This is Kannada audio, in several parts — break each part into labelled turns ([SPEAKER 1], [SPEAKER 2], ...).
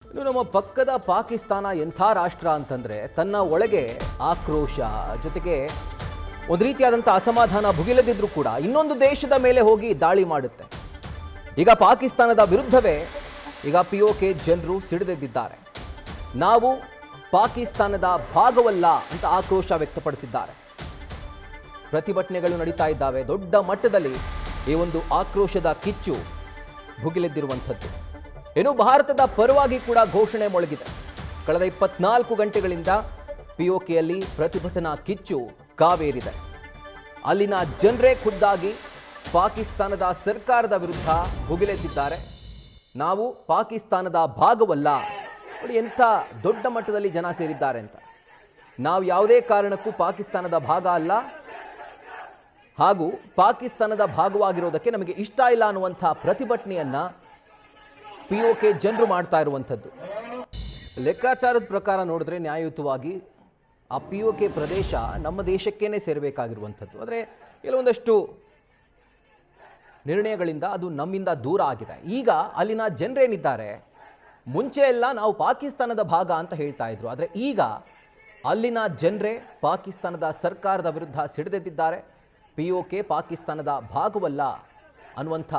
[SPEAKER 1] ಇನ್ನು ನಮ್ಮ ಪಕ್ಕದ ಪಾಕಿಸ್ತಾನ ಎಂಥ ರಾಷ್ಟ್ರ ಅಂತಂದರೆ ತನ್ನ ಒಳಗೆ ಆಕ್ರೋಶ ಜೊತೆಗೆ ಒಂದು ರೀತಿಯಾದಂಥ ಅಸಮಾಧಾನ ಭುಗಿಲದಿದ್ರೂ ಕೂಡ ಇನ್ನೊಂದು ದೇಶದ ಮೇಲೆ ಹೋಗಿ ದಾಳಿ ಮಾಡುತ್ತೆ. ಈಗ ಪಾಕಿಸ್ತಾನದ ವಿರುದ್ಧವೇ ಈಗ POK ಜನರು ಸಿಡಿದೆದ್ದಿದ್ದಾರೆ. ನಾವು ಪಾಕಿಸ್ತಾನದ ಭಾಗವಲ್ಲ ಅಂತ ಆಕ್ರೋಶ ವ್ಯಕ್ತಪಡಿಸಿದ್ದಾರೆ. ಪ್ರತಿಭಟನೆಗಳು ನಡೀತಾ ಇದ್ದಾವೆ. ದೊಡ್ಡ ಮಟ್ಟದಲ್ಲಿ ಈ ಒಂದು ಆಕ್ರೋಶದ ಕಿಚ್ಚು ಭುಗಿಲೆದ್ದಿರುವಂಥದ್ದು. ಇನ್ನು ಭಾರತದ ಪರವಾಗಿ ಕೂಡ ಘೋಷಣೆ ಮೊಳಗಿದೆ. ಕಳೆದ 24 ಗಂಟೆಗಳಿಂದ POKಯಲ್ಲಿ ಪ್ರತಿಭಟನಾ ಕಿಚ್ಚು ಕಾವೇರಿದೆ. ಅಲ್ಲಿನ ಜನರೇ ಖುದ್ದಾಗಿ ಪಾಕಿಸ್ತಾನದ ಸರ್ಕಾರದ ವಿರುದ್ಧ ಭುಗಿಲೆದ್ದಿದ್ದಾರೆ. ನಾವು ಪಾಕಿಸ್ತಾನದ ಭಾಗವಲ್ಲ. ನೋಡಿ ಎಂಥ ದೊಡ್ಡ ಮಟ್ಟದಲ್ಲಿ ಜನ ಸೇರಿದ್ದಾರೆ ಅಂತ. ನಾವು ಯಾವುದೇ ಕಾರಣಕ್ಕೂ ಪಾಕಿಸ್ತಾನದ ಭಾಗ ಅಲ್ಲ, ಹಾಗೂ ಪಾಕಿಸ್ತಾನದ ಭಾಗವಾಗಿರೋದಕ್ಕೆ ನಮಗೆ ಇಷ್ಟ ಇಲ್ಲ ಅನ್ನುವಂಥ ಪ್ರತಿಭಟನೆಯನ್ನ POK ಜನರು ಮಾಡ್ತಾ ಇರುವಂಥದ್ದು. ಲೆಕ್ಕಾಚಾರದ ಪ್ರಕಾರ ನೋಡಿದ್ರೆ ನ್ಯಾಯಯುತವಾಗಿ ಆ POK ಪ್ರದೇಶ ನಮ್ಮ ದೇಶಕ್ಕೇನೆ ಸೇರಬೇಕಾಗಿರುವಂಥದ್ದು. ಆದರೆ ಕೆಲವೊಂದಷ್ಟು ನಿರ್ಣಯಗಳಿಂದ ಅದು ನಮ್ಮಿಂದ ದೂರ ಆಗಿದೆ. ಈಗ ಅಲ್ಲಿನ ಜನರೇನಿದ್ದಾರೆ, ಮುಂಚೆ ಎಲ್ಲ ನಾವು ಪಾಕಿಸ್ತಾನದ ಭಾಗ ಅಂತ ಹೇಳ್ತಾ ಇದ್ರು, ಆದರೆ ಈಗ ಅಲ್ಲಿನ ಜನರೇ ಪಾಕಿಸ್ತಾನದ ಸರ್ಕಾರದ ವಿರುದ್ಧ ಸಿಡಿದೆದ್ದಿದ್ದಾರೆ. POK ಪಾಕಿಸ್ತಾನದ ಭಾಗವಲ್ಲ ಅನ್ನುವಂಥ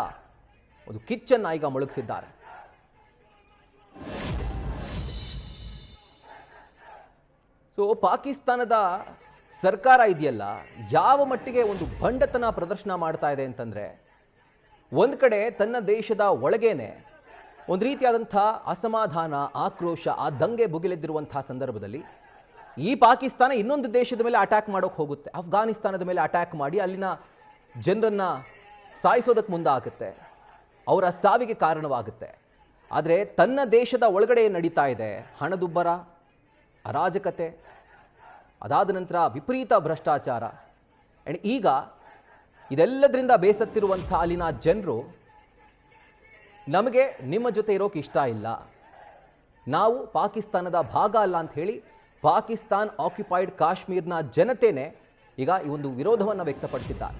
[SPEAKER 1] ಒಂದು ಕಿಚ್ಚನ್ನು ಈಗ ಮೊಳಗಿಸಿದ್ದಾರೆ. ಸೊ ಪಾಕಿಸ್ತಾನದ ಸರ್ಕಾರ ಇದೆಯಲ್ಲ, ಯಾವ ಮಟ್ಟಿಗೆ ಒಂದು ಭಂಡತನ ಪ್ರದರ್ಶನ ಮಾಡ್ತಾ ಇದೆ ಅಂತಂದರೆ, ಒಂದು ಕಡೆ ತನ್ನ ದೇಶದ ಒಳಗೇನೆ ಒಂದು ರೀತಿಯಾದಂಥ ಅಸಮಾಧಾನ, ಆಕ್ರೋಶ, ಆ ದಂಗೆ ಭುಗಿಲೆದ್ದಿರುವಂಥ ಸಂದರ್ಭದಲ್ಲಿ ಈ ಪಾಕಿಸ್ತಾನ ಇನ್ನೊಂದು ದೇಶದ ಮೇಲೆ ಅಟ್ಯಾಕ್ ಮಾಡೋಕ್ಕೆ ಹೋಗುತ್ತೆ. ಅಫ್ಘಾನಿಸ್ತಾನದ ಮೇಲೆ ಅಟ್ಯಾಕ್ ಮಾಡಿ ಅಲ್ಲಿನ ಜನರನ್ನು ಸಾಯಿಸೋದಕ್ಕೆ ಮುಂದಾಗುತ್ತೆ, ಅವರ ಸಾವಿಗೆ ಕಾರಣವಾಗುತ್ತೆ. ಆದರೆ ತನ್ನ ದೇಶದ ಒಳಗಡೆ ನಡೀತಾ ಇದೆ ಹಣದುಬ್ಬರ, ಅರಾಜಕತೆ, ಅದಾದ ನಂತರ ವಿಪರೀತ ಭ್ರಷ್ಟಾಚಾರ. ಆ್ಯಂಡ್ ಈಗ ಇದೆಲ್ಲದರಿಂದ ಬೇಸತ್ತಿರುವಂಥ ಅಲ್ಲಿನ ಜನರು, ನಮಗೆ ನಿಮ್ಮ ಜೊತೆ ಇರೋಕೆ ಇಷ್ಟ ಇಲ್ಲ, ನಾವು ಪಾಕಿಸ್ತಾನದ ಭಾಗ ಅಲ್ಲ ಅಂತ ಹೇಳಿ ಪಾಕಿಸ್ತಾನ್ ಆಕ್ಯುಪೈಡ್ ಕಾಶ್ಮೀರ್ನ ಜನತೆನೇ ಈಗ ಈ ಒಂದು ವಿರೋಧವನ್ನು ವ್ಯಕ್ತಪಡಿಸಿದ್ದಾರೆ.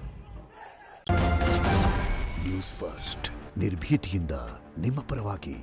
[SPEAKER 2] ನ್ಯೂಸ್ ಫಸ್ಟ್ ನಿರ್ಭೀತಿಯಿಂದ ನಿಮ್ಮ ಪರವಾಗಿ.